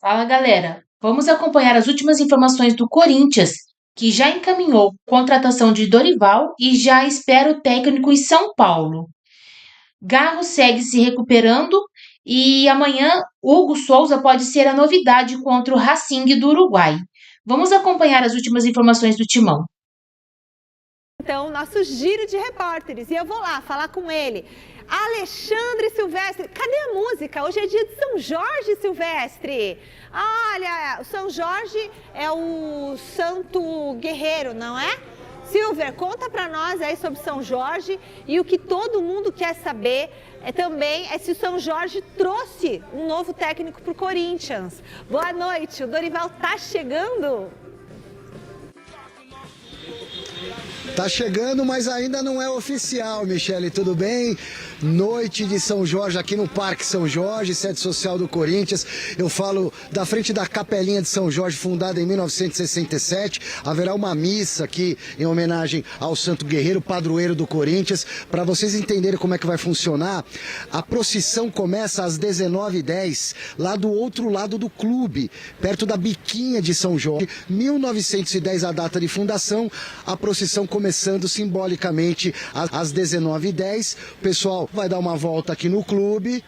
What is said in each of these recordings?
Fala, galera. Vamos acompanhar as últimas informações do Corinthians, que já encaminhou contratação de Dorival e já espera o técnico em São Paulo. Garro segue se recuperando e amanhã Hugo Souza pode ser a novidade contra o Racing do Uruguai. Vamos acompanhar as últimas informações do Timão. Então, nosso giro de repórteres, e eu vou lá falar com ele. Alexandre Silvestre, cadê a música? Hoje é dia de São Jorge, Silvestre. Olha, o São Jorge é o santo guerreiro, não é? Silver, conta pra nós aí sobre São Jorge, e o que todo mundo quer saber também é se o São Jorge trouxe um novo técnico pro Corinthians. Boa noite, o Dorival tá chegando? Tá chegando, mas ainda não é oficial, Michele, tudo bem? Noite de São Jorge aqui no Parque São Jorge, sede social do Corinthians. Eu falo da frente da Capelinha de São Jorge, fundada em 1967. Haverá uma missa aqui em homenagem ao Santo Guerreiro, padroeiro do Corinthians. Para vocês entenderem como é que vai funcionar, a procissão começa às 19h10, lá do outro lado do clube, perto da Biquinha de São Jorge. 1910 a data de fundação, a procissão começando simbolicamente às 19h10. O pessoal vai dar uma volta aqui no clube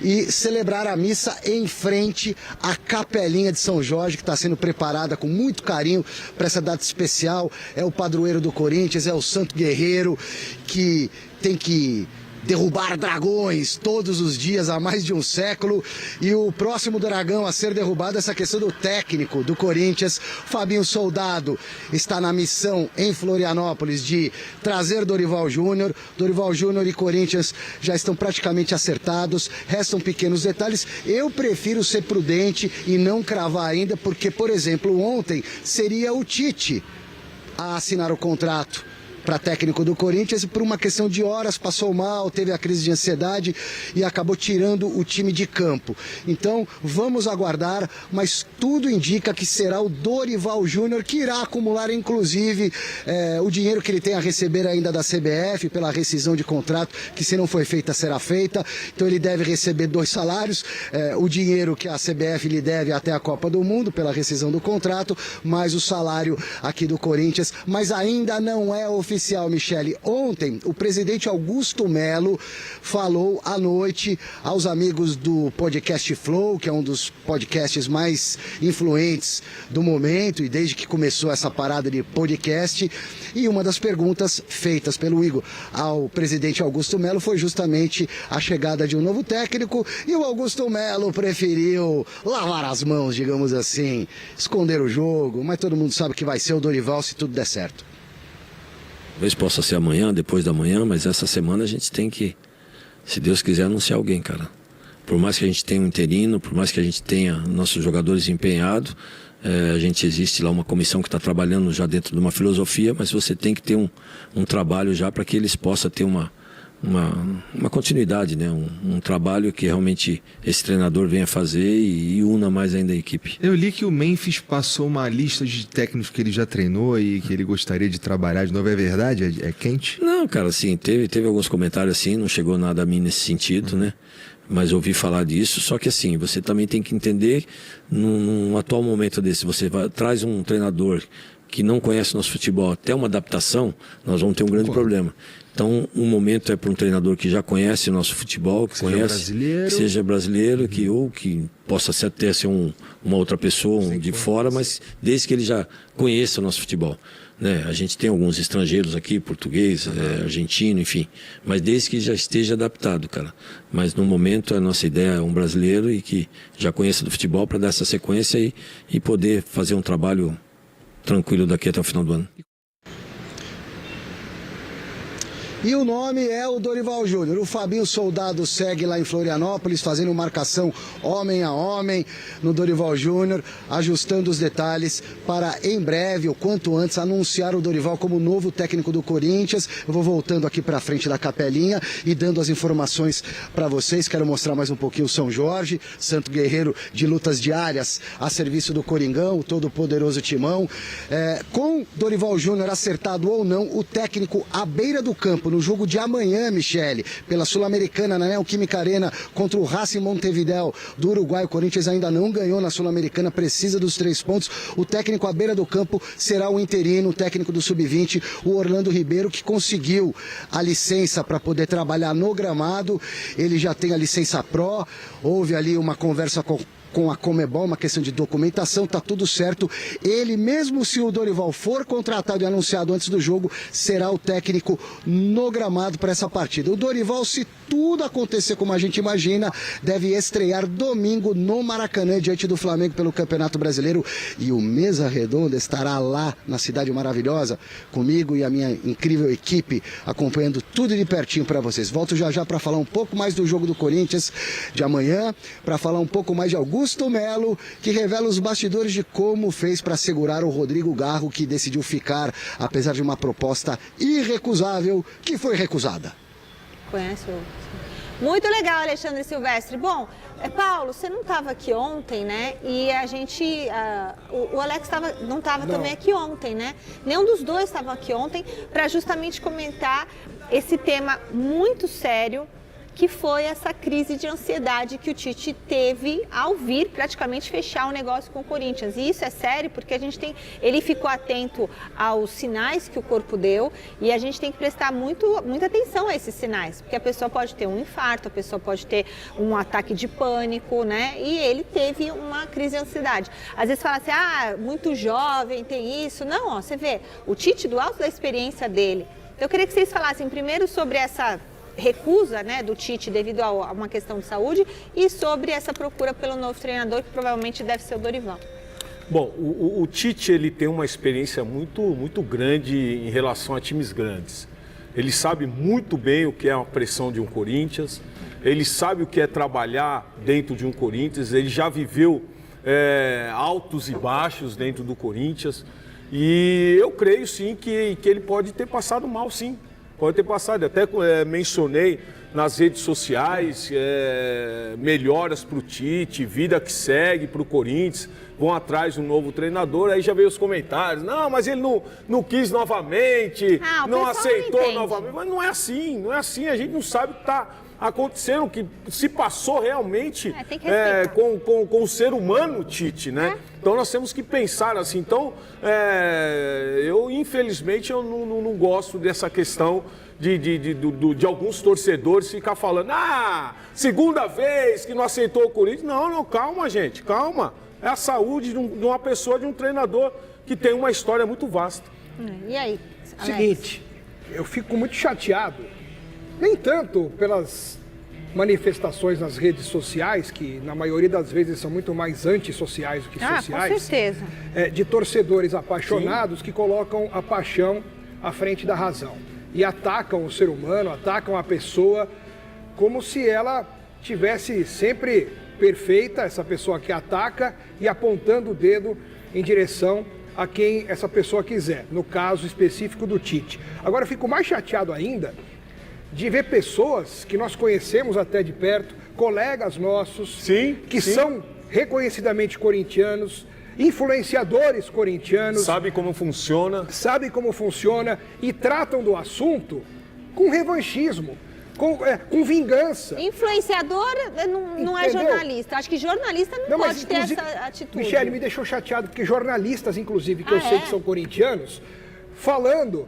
e celebrar a missa em frente à Capelinha de São Jorge, que está sendo preparada com muito carinho para essa data especial. É o padroeiro do Corinthians, é o Santo Guerreiro, que tem que derrubar dragões todos os dias há mais de um século. E o próximo dragão a ser derrubado é essa questão do técnico do Corinthians. Fabinho Soldado está na missão em Florianópolis de trazer Dorival Júnior. Dorival Júnior e Corinthians já estão praticamente acertados, restam pequenos detalhes. Eu prefiro ser prudente e não cravar ainda, porque, por exemplo, ontem seria o Tite a assinar o contrato para técnico do Corinthians, e por uma questão de horas passou mal, teve a crise de ansiedade e acabou tirando o time de campo. Então vamos aguardar, mas tudo indica que será o Dorival Júnior que irá acumular inclusive o dinheiro que ele tem a receber ainda da CBF pela rescisão de contrato, que se não foi feita será feita. Então ele deve receber 2 salários, o dinheiro que a CBF lhe deve até a Copa do Mundo pela rescisão do contrato, mais o salário aqui do Corinthians, mas ainda não é oficial, Michele. Ontem, o presidente Augusto Melo falou à noite aos amigos do podcast Flow, que é um dos podcasts mais influentes do momento, e desde que começou essa parada de podcast, e uma das perguntas feitas pelo Igor ao presidente Augusto Melo foi justamente a chegada de um novo técnico, e o Augusto Melo preferiu lavar as mãos, digamos assim, esconder o jogo, mas todo mundo sabe que vai ser o Dorival se tudo der certo. Talvez possa ser amanhã, depois da manhã, mas essa semana a gente tem que, se Deus quiser, anunciar alguém, cara. Por mais que a gente tenha um interino, por mais que a gente tenha nossos jogadores empenhados, a gente existe lá uma comissão que está trabalhando já dentro de uma filosofia, mas você tem que ter um trabalho já para que eles possam ter uma continuidade, né? Um trabalho que realmente esse treinador venha fazer e una mais ainda a equipe. Eu li que o Memphis passou uma lista de técnicos que ele já treinou e que ele gostaria de trabalhar de novo. É verdade? É quente? Não, cara, assim, teve alguns comentários assim, não chegou nada a mim nesse sentido, né? Mas ouvi falar disso, só que assim, você também tem que entender, num atual momento desse, traz um treinador que não conhece nosso futebol, até uma adaptação, nós vamos ter um grande problema. Então, um momento é para um treinador que já conhece o nosso futebol, que seja brasileiro, que possa até ser uma outra pessoa de fora, mas desde que ele já conheça o nosso futebol. Né? A gente tem alguns estrangeiros aqui, português, argentino, enfim, mas desde que já esteja adaptado, cara. Mas no momento a nossa ideia é um brasileiro e que já conheça do futebol para dar essa sequência e poder fazer um trabalho tranquilo daqui até o final do ano. E o nome é o Dorival Júnior. O Fabinho Soldado segue lá em Florianópolis, fazendo marcação homem a homem no Dorival Júnior, ajustando os detalhes para, em breve, o quanto antes, anunciar o Dorival como novo técnico do Corinthians. Eu vou voltando aqui para frente da Capelinha e dando as informações para vocês. Quero mostrar mais um pouquinho o São Jorge, Santo Guerreiro de lutas diárias a serviço do Coringão, o todo-poderoso Timão. Com Dorival Júnior acertado ou não, o técnico à beira do campo no jogo de amanhã, Michele, pela Sul-Americana, na Neoquímica Arena, contra o Racing Montevidéu do Uruguai. O Corinthians ainda não ganhou na Sul-Americana, precisa dos 3 pontos. O técnico à beira do campo será o interino, o técnico do Sub-20, o Orlando Ribeiro, que conseguiu a licença para poder trabalhar no gramado. Ele já tem a licença Pro, houve ali uma conversa com a Conmebol, uma questão de documentação, tá tudo certo. Ele, mesmo se o Dorival for contratado e anunciado antes do jogo, será o técnico no gramado para essa partida. O Dorival, se tudo acontecer como a gente imagina, deve estrear domingo no Maracanã, diante do Flamengo pelo Campeonato Brasileiro. E o Mesa Redonda estará lá na Cidade Maravilhosa, comigo e a minha incrível equipe, acompanhando tudo de pertinho para vocês. Volto já para falar um pouco mais do jogo do Corinthians de amanhã, para falar um pouco mais de Augusto Melo, que revela os bastidores de como fez para segurar o Rodrigo Garro, que decidiu ficar, apesar de uma proposta irrecusável, que foi recusada. Conhece o... Muito legal, Alexandre Silvestre. Bom, Paulo, você não estava aqui ontem, né? E a gente... o Alex não estava também aqui ontem, né? Nenhum dos dois estava aqui ontem para justamente comentar esse tema muito sério, que foi essa crise de ansiedade que o Tite teve ao vir praticamente fechar o negócio com o Corinthians. E isso é sério porque ele ficou atento aos sinais que o corpo deu e a gente tem que prestar muita atenção a esses sinais, porque a pessoa pode ter um infarto, a pessoa pode ter um ataque de pânico, né? E ele teve uma crise de ansiedade. Às vezes fala assim, muito jovem, tem isso. Não, ó, você vê, o Tite, do alto da experiência dele. Eu queria que vocês falassem primeiro sobre essa recusa, né, do Tite devido a uma questão de saúde e sobre essa procura pelo novo treinador, que provavelmente deve ser o Dorival. Bom, o Tite, ele tem uma experiência muito grande em relação a times grandes. Ele sabe muito bem o que é a pressão de um Corinthians, ele sabe o que é trabalhar dentro de um Corinthians, ele já viveu altos e baixos dentro do Corinthians e eu creio sim que ele pode ter passado mal, sim. Pode ter passado, até mencionei nas redes sociais, melhoras para o Tite, vida que segue para o Corinthians, vão atrás de um novo treinador, aí já veio os comentários, não, mas ele não quis novamente, não aceitou novamente, mas não é assim, a gente não sabe o que está acontecendo, o que se passou realmente com o ser humano, Tite, né? Então nós temos que pensar assim. Então, infelizmente, eu não gosto dessa questão de alguns torcedores ficar falando, segunda vez que não aceitou o Corinthians. Não, calma, gente, calma. É a saúde de uma pessoa, de um treinador que tem uma história muito vasta. E aí, Alex? Seguinte, eu fico muito chateado, nem tanto pelas manifestações nas redes sociais, que na maioria das vezes são muito mais antissociais do que sociais. Com certeza. De torcedores apaixonados que colocam a paixão à frente da razão. E atacam o ser humano, atacam a pessoa como se ela tivesse sempre perfeita, essa pessoa que ataca, e apontando o dedo em direção a quem essa pessoa quiser, no caso específico do Tite. Agora eu fico mais chateado ainda de ver pessoas que nós conhecemos até de perto, colegas nossos, que são reconhecidamente corintianos, influenciadores corintianos. Sabe como funciona e tratam do assunto com revanchismo, com vingança. Influenciador não é jornalista. Acho que jornalista não pode ter essa atitude. Michele, me deixou chateado, porque jornalistas, inclusive, que eu sei que são corintianos, falando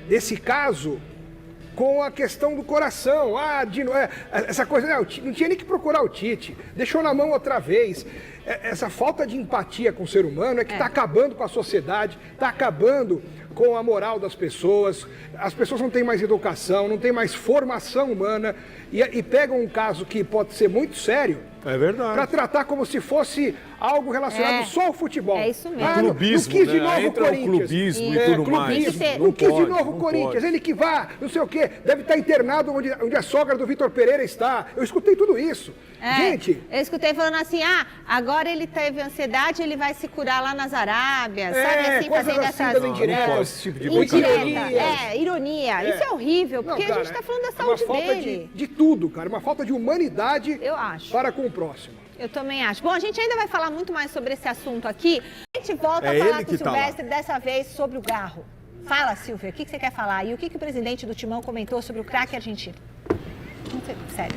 desse caso com a questão do coração. Essa coisa, não tinha nem que procurar o Tite, deixou na mão outra vez. Essa falta de empatia com o ser humano que está acabando com a sociedade, está acabando com a moral das pessoas. As pessoas não têm mais educação, não têm mais formação humana e pegam um caso que pode ser muito sério. É verdade. Para tratar como se fosse algo relacionado só ao futebol. É isso mesmo. Clubismo, não quis de novo entra Corinthians. o clubismo e tudo mais. Não quis de novo o Corinthians. Ele que vá, não sei o quê, deve estar internado onde a sogra do Vitor Pereira está. Eu escutei tudo isso. Gente... Eu escutei falando assim, agora ele teve ansiedade, ele vai se curar lá nas Arábias. Sabe assim, fazendo essas... Esse tipo de ironia. Isso é horrível, porque a gente está falando da saúde dele. De tudo, cara. Uma falta de humanidade eu acho. Para com o próximo. Eu também acho. Bom, a gente ainda vai falar muito mais sobre esse assunto aqui. A gente volta a falar com o Silvestre, dessa vez sobre o Garro. Fala, Silvia, o que você quer falar? E o que o presidente do Timão comentou sobre o craque argentino? Sério.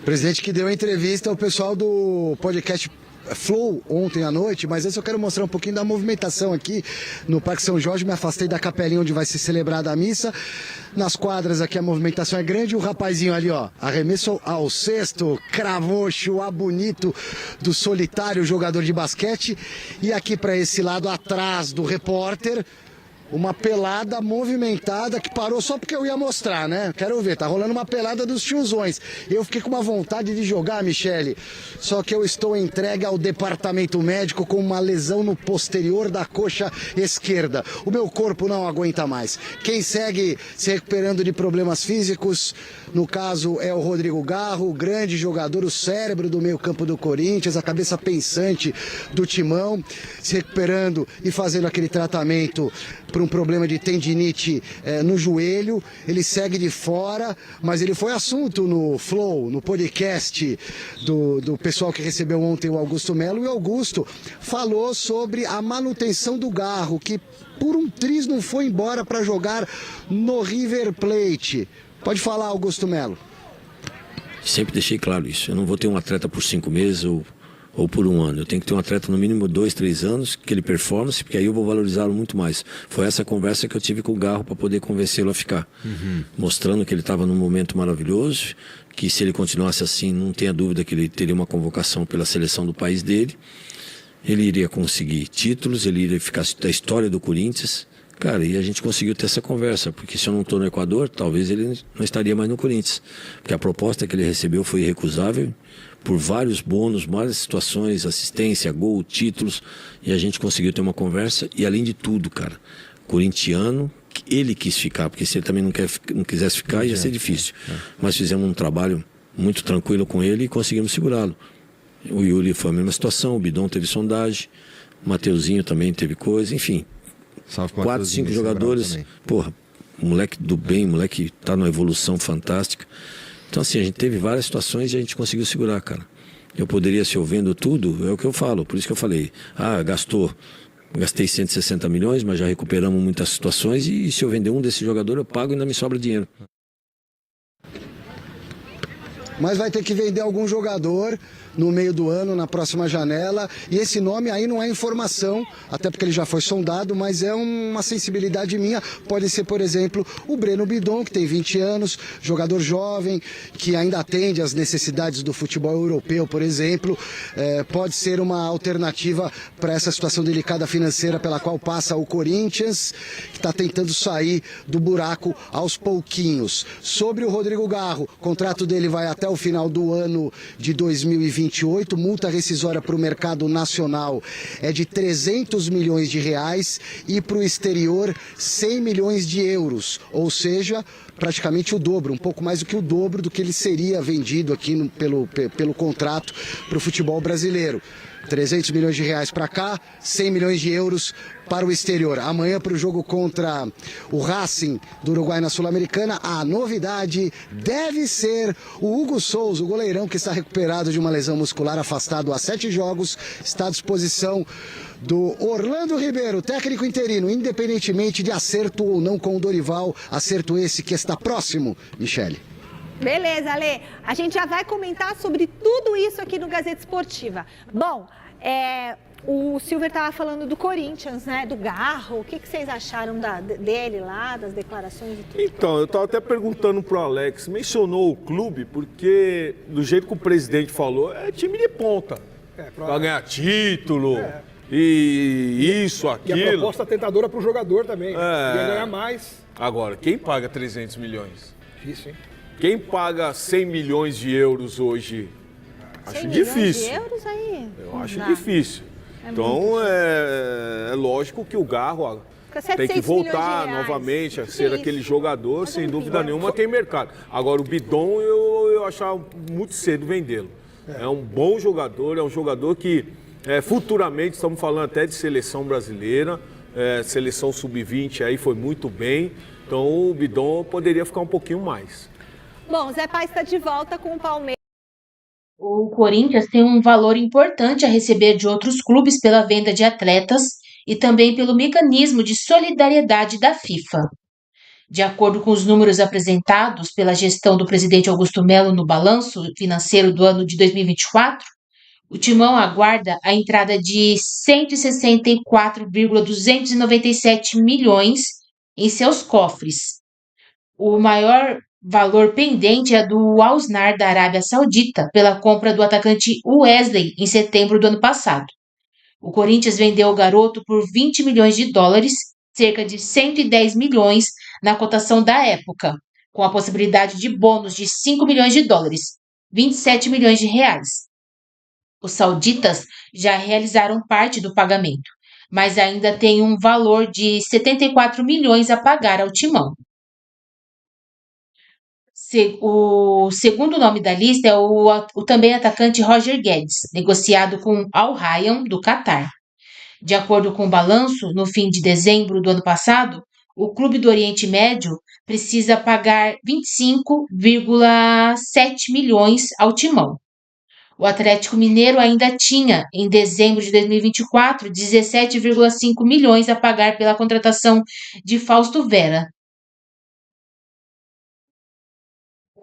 Presidente que deu a entrevista ao pessoal do podcast Flow ontem à noite, mas antes eu quero mostrar um pouquinho da movimentação aqui no Parque São Jorge. Me afastei da capelinha onde vai ser celebrada a missa. Nas quadras aqui a movimentação é grande. O rapazinho ali, ó, arremesso ao cesto, cravou, chuá bonito do solitário jogador de basquete. E aqui para esse lado atrás do repórter, uma pelada movimentada que parou só porque eu ia mostrar, né? Quero ver, tá rolando uma pelada dos tiozões. Eu fiquei com uma vontade de jogar, Michele, só que eu estou entregue ao departamento médico com uma lesão no posterior da coxa esquerda. O meu corpo não aguenta mais. Quem segue se recuperando de problemas físicos, no caso é o Rodrigo Garro, o grande jogador, o cérebro do meio campo do Corinthians, a cabeça pensante do Timão, se recuperando e fazendo aquele tratamento para um problema de tendinite no joelho. Ele segue de fora, mas ele foi assunto no Flow, no podcast do pessoal que recebeu ontem o Augusto Melo. E o Augusto falou sobre a manutenção do Garro, que por um triz não foi embora para jogar no River Plate. Pode falar, Augusto Melo. Sempre deixei claro isso. Eu não vou ter um atleta por 5 meses ou por um ano. Eu tenho que ter um atleta no mínimo 2, 3 anos, que ele performance, porque aí eu vou valorizá-lo muito mais. Foi essa conversa que eu tive com o Garro para poder convencê-lo a ficar. Mostrando que ele estava num momento maravilhoso, que se ele continuasse assim, não tenha dúvida que ele teria uma convocação pela seleção do país dele. Ele iria conseguir títulos, ele iria ficar da história do Corinthians. Cara, e a gente conseguiu ter essa conversa, porque se eu não estou no Equador, talvez ele não estaria mais no Corinthians. Porque a proposta que ele recebeu foi irrecusável, por vários bônus, várias situações, assistência, gol, títulos, e a gente conseguiu ter uma conversa, e além de tudo, cara, corintiano, ele quis ficar, porque se ele também não quisesse ficar, ia ser difícil. Mas fizemos um trabalho muito tranquilo com ele e conseguimos segurá-lo. O Yuri foi a mesma situação, o Bidon teve sondagem, o Mateuzinho também teve coisa, enfim. 4, 5 jogadores, porra, moleque do bem, moleque tá numa evolução fantástica. Então assim, a gente teve várias situações e a gente conseguiu segurar, cara. Eu poderia, se eu vendo tudo, é o que eu falo, por isso que eu falei, gastei 160 milhões, mas já recuperamos muitas situações e se eu vender um desse jogador eu pago e ainda me sobra dinheiro. Mas vai ter que vender algum jogador no meio do ano, na próxima janela. E esse nome aí não é informação, até porque ele já foi sondado, mas é uma sensibilidade minha. Pode ser, por exemplo, o Breno Bidon, que tem 20 anos, jogador jovem, que ainda atende às necessidades do futebol europeu, por exemplo. Pode ser uma alternativa para essa situação delicada financeira pela qual passa o Corinthians, que está tentando sair do buraco aos pouquinhos. Sobre o Rodrigo Garro, o contrato dele vai até o final do ano de 2028, multa rescisória para o mercado nacional é de 300 milhões de reais e para o exterior 100 milhões de euros, ou seja, praticamente o dobro, um pouco mais do que o dobro do que ele seria vendido aqui pelo contrato para o futebol brasileiro. 300 milhões de reais para cá, 100 milhões de euros para o exterior. Amanhã, para o jogo contra o Racing do Uruguai na Sul-Americana, a novidade deve ser o Hugo Souza, o goleirão que está recuperado de uma lesão muscular, afastado há 7 jogos, está à disposição do Orlando Ribeiro, técnico interino, independentemente de acerto ou não com o Dorival, acerto esse que está próximo, Michele. Beleza, Ale. A gente já vai comentar sobre tudo isso aqui no Gazeta Esportiva. Bom, o Silver estava falando do Corinthians, né? Do Garro. O que vocês acharam dele lá, das declarações e tudo? Então, eu estava até perguntando pro Alex, mencionou o clube, porque do jeito que o presidente falou, é time de ponta. Para ganhar título. E isso, aquilo. E a proposta tentadora para o jogador também. Ia ganhar mais. Agora, quem paga 300 milhões? Isso, hein? Quem paga 100 milhões de euros hoje? Acho difícil. 100 milhões de euros aí? Eu acho difícil. Então, é lógico que o Garro tem que voltar novamente a ser aquele jogador, sem dúvida nenhuma, tem mercado. Agora, o Bidon, eu achava muito cedo vendê-lo. É um bom jogador, é um jogador que futuramente, estamos falando até de seleção brasileira, seleção sub-20 aí foi muito bem, então o Bidon poderia ficar um pouquinho mais. Bom, Zé Pai está de volta com o Palmeiras. O Corinthians tem um valor importante a receber de outros clubes pela venda de atletas e também pelo mecanismo de solidariedade da FIFA. De acordo com os números apresentados pela gestão do presidente Augusto Melo no balanço financeiro do ano de 2024, o Timão aguarda a entrada de 164,297 milhões em seus cofres. O maior valor pendente é do Al-Nassr da Arábia Saudita, pela compra do atacante Wesley em setembro do ano passado. O Corinthians vendeu o garoto por 20 milhões de dólares, cerca de 110 milhões na cotação da época, com a possibilidade de bônus de 5 milhões de dólares, 27 milhões de reais. Os sauditas já realizaram parte do pagamento, mas ainda tem um valor de 74 milhões a pagar ao Timão. O segundo nome da lista é o também atacante Roger Guedes, negociado com Al Rayyan, do Catar. De acordo com o balanço, no fim de dezembro do ano passado, o clube do Oriente Médio precisa pagar 25,7 milhões ao Timão. O Atlético Mineiro ainda tinha, em dezembro de 2024, 17,5 milhões a pagar pela contratação de Fausto Vera.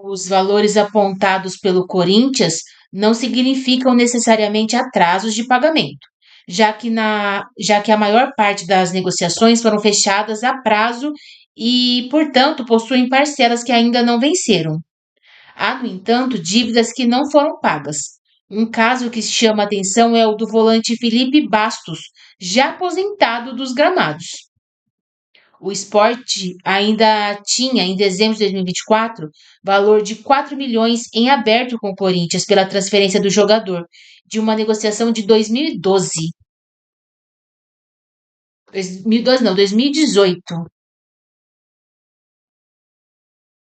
Os valores apontados pelo Corinthians não significam necessariamente atrasos de pagamento, já que a maior parte das negociações foram fechadas a prazo e, portanto, possuem parcelas que ainda não venceram. Há, no entanto, dívidas que não foram pagas. Um caso que chama atenção é o do volante Felipe Bastos, já aposentado dos gramados. O Sport ainda tinha, em dezembro de 2024, valor de 4 milhões em aberto com o Corinthians pela transferência do jogador, de uma negociação de 2018.